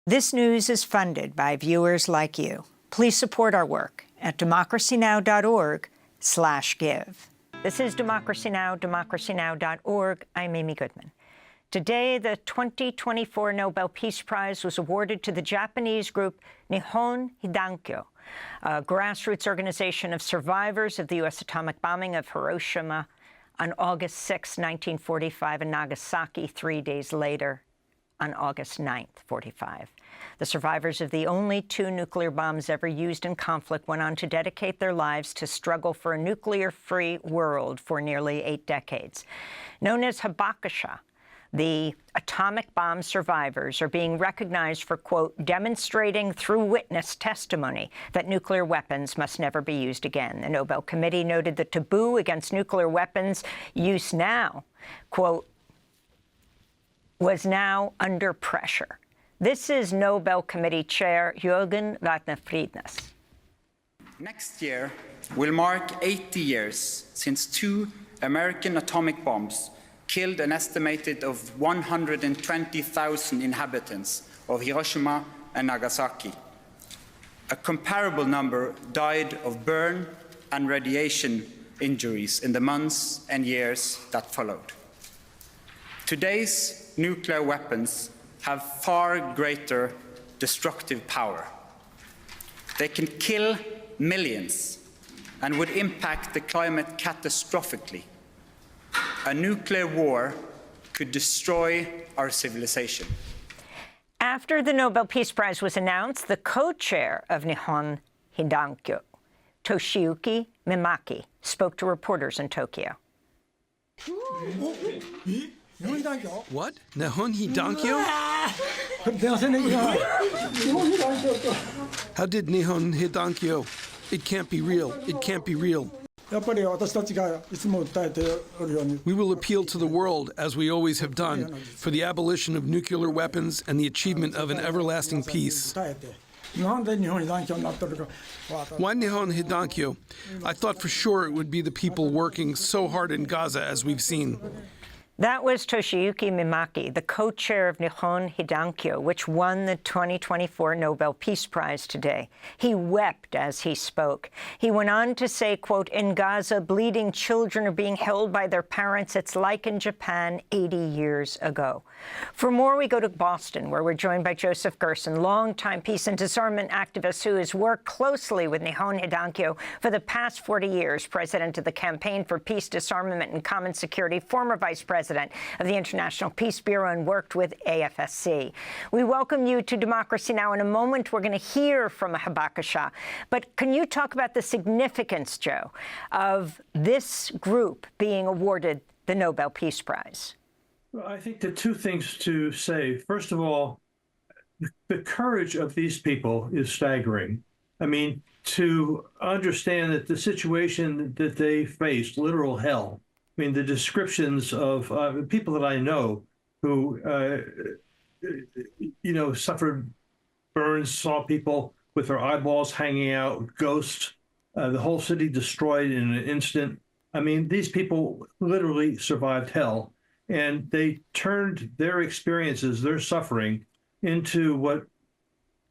This news is funded by viewers like you. Please support our work at democracynow.org/give. This is Democracy Now!, democracynow.org. I'm Amy Goodman. Today, the 2024 Nobel Peace Prize was awarded to the Japanese group Nihon Hidankyo, a grassroots organization of survivors of the U.S. atomic bombing of Hiroshima on August 6, 1945, and Nagasaki 3 days later, on August 9th, 45. The survivors of the only 2 nuclear bombs ever used in conflict went on to dedicate their lives to struggle for a nuclear-free world for nearly 8 decades. Known as Hibakusha, the atomic bomb survivors are being recognized for, quote, demonstrating through witness testimony that nuclear weapons must never be used again. The Nobel Committee noted the taboo against nuclear weapons use now, quote, was now under pressure. This is Nobel Committee Chair Jürgen Wagner-Friednes. Next year will mark 80 years since 2 American atomic bombs killed an estimated of 120,000 inhabitants of Hiroshima and Nagasaki. A comparable number died of burn and radiation injuries in the months and years that followed. Today's nuclear weapons have far greater destructive power. They can kill millions and would impact the climate catastrophically. A nuclear war could destroy our civilization. After the Nobel Peace Prize was announced, the co-chair of Nihon Hidankyo, Toshiyuki Mimaki, spoke to reporters in Tokyo. What? Nihon Hidankyo? How did Nihon Hidankyo? It can't be real. It can't be real. We will appeal to the world, as we always have done, for the abolition of nuclear weapons and the achievement of an everlasting peace. Why Nihon Hidankyo? I thought for sure it would be the people working so hard in Gaza, as we've seen. That was Toshiyuki Mimaki, the co-chair of Nihon Hidankyo, which won the 2024 Nobel Peace Prize today. He wept as he spoke. He went on to say, quote, in Gaza, bleeding children are being held by their parents. It's like in Japan 80 years ago. For more, we go to Boston, where we're joined by Joseph Gerson, longtime peace and disarmament activist who has worked closely with Nihon Hidankyo for the past 40 years, president of the Campaign for Peace, Disarmament and Common Security, former vice president of the International Peace Bureau, and worked with AFSC. We welcome you to Democracy Now! In a moment, we're going to hear from a Hibakusha. But can you talk about the significance, Joe, of this group being awarded the Nobel Peace Prize? Well, I think the 2 things to say. First of all, the courage of these people is staggering. I mean, to understand that the situation that they faced, literal hell. I mean, the descriptions of people that I know who, suffered burns, saw people with their eyeballs hanging out, ghosts, the whole city destroyed in an instant. I mean, these people literally survived hell, and they turned their experiences, their suffering, into what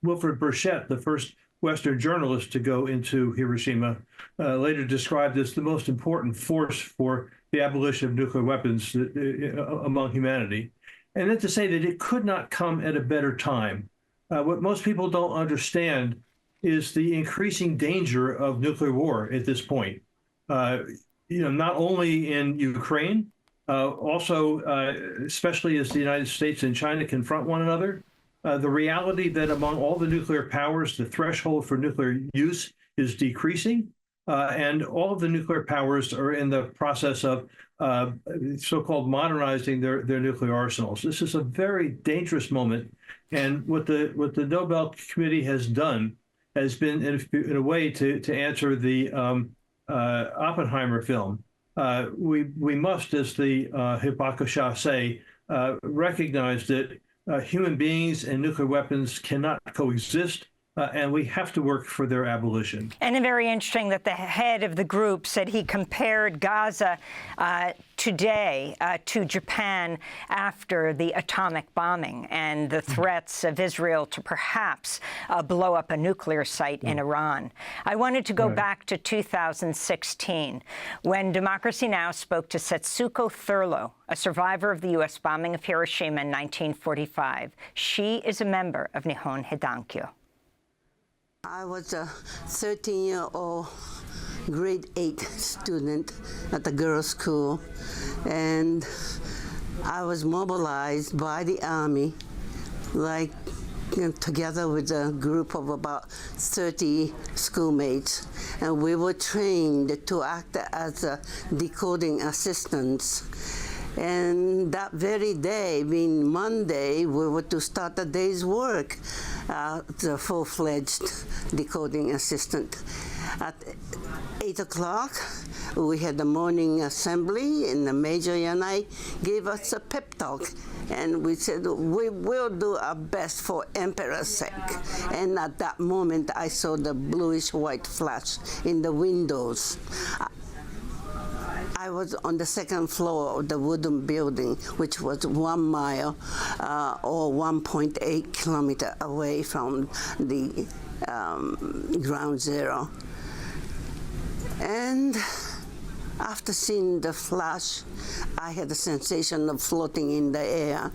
Wilfred Burchett, the first Western journalist to go into Hiroshima, later described as the most important force for the abolition of nuclear weapons among humanity. And then to say that it could not come at a better time. What most people don't understand is the increasing danger of nuclear war at this point. Not only in Ukraine, also, especially as the United States and China confront one another, the reality that among all the nuclear powers, the threshold for nuclear use is decreasing. And all of the nuclear powers are in the process of so-called modernizing their nuclear arsenals. This is a very dangerous moment. And what the Nobel Committee has done has been, in a way, to answer the Oppenheimer film. We must, as the Hibakusha say, recognize that human beings and nuclear weapons cannot coexist. and we have to work for their abolition. And very interesting that the head of the group said he compared Gaza today to Japan after the atomic bombing and the threats of Israel to perhaps blow up a nuclear site in Iran. I wanted to go back to 2016, when Democracy Now! Spoke to Setsuko Thurlow, a survivor of the U.S. bombing of Hiroshima in 1945. She is a member of Nihon Hidankyo. I was a 13-year-old grade 8 student at the girls' school, and I was mobilized by the Army, together with a group of about 30 schoolmates, and we were trained to act as decoding assistants. And that very day, being Monday, we were to start the day's work, the full-fledged decoding assistant. At 8 o'clock, we had the morning assembly, and the Major and I gave us a pep talk. And we said, we will do our best for Emperor's sake. And at that moment, I saw the bluish-white flash in the windows. I was on the second floor of the wooden building, which was 1 mile or 1.8 kilometers away from the ground zero. And after seeing the flash, I had the sensation of floating in the air.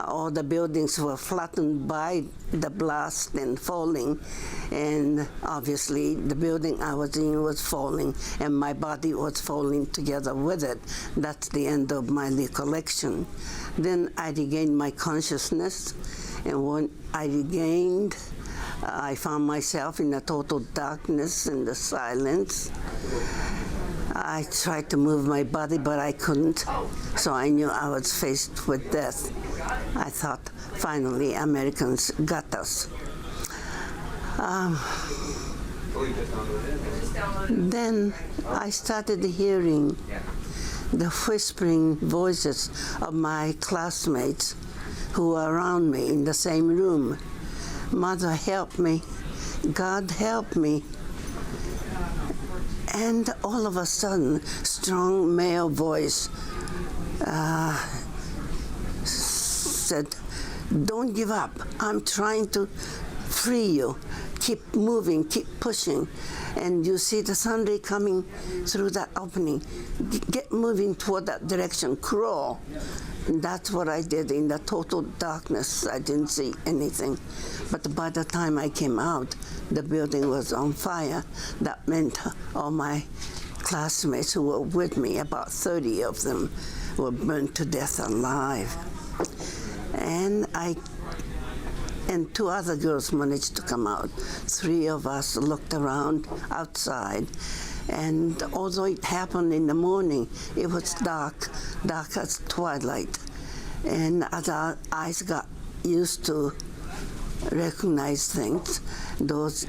All the buildings were flattened by the blast and falling, and obviously the building I was in was falling, and my body was falling together with it. That's the end of my recollection. Then I regained my consciousness, and when I regained, I found myself in a total darkness and the silence. I tried to move my body, but I couldn't, so I knew I was faced with death. I thought, finally, Americans got us. Then I started hearing the whispering voices of my classmates who were around me in the same room. Mother, help me. God, help me. And all of a sudden, strong male voice said, don't give up. I'm trying to free you. Keep moving, keep pushing. And you see the sunray coming through that opening. Get moving toward that direction, crawl. And that's what I did in the total darkness. I didn't see anything. But by the time I came out, the building was on fire. That meant all my classmates who were with me, about 30 of them, were burned to death alive. And two other girls managed to come out. 3 of us looked around outside. And although it happened in the morning, it was dark as twilight. And as our eyes got used to recognize things, those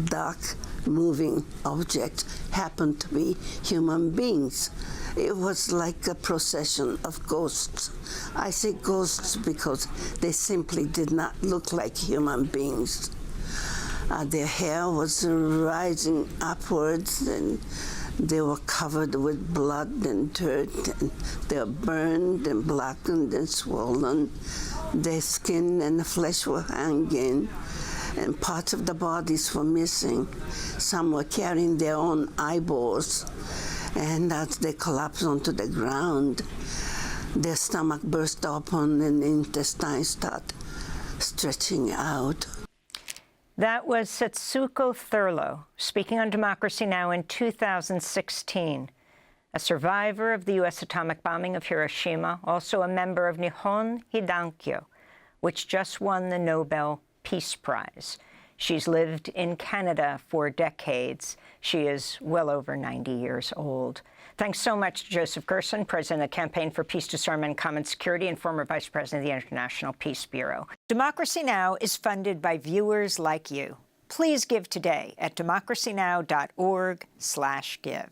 dark moving objects happened to be human beings. It was like a procession of ghosts. I say ghosts because they simply did not look like human beings. Their hair was rising upwards, and they were covered with blood and dirt, and they were burned and blackened and swollen. Their skin and the flesh were hanging, and parts of the bodies were missing. Some were carrying their own eyeballs, and as they collapsed onto the ground, their stomach burst open and the intestines start stretching out. That was Setsuko Thurlow, speaking on Democracy Now! In 2016, a survivor of the U.S. atomic bombing of Hiroshima, also a member of Nihon Hidankyo, which just won the Nobel Peace Prize. She's lived in Canada for decades. She is well over 90 years old. Thanks so much to Joseph Gerson, president of the Campaign for Peace, Disarmament and Common Security, and former vice president of the International Peace Bureau. Democracy Now! Is funded by viewers like you. Please give today at democracynow.org/give.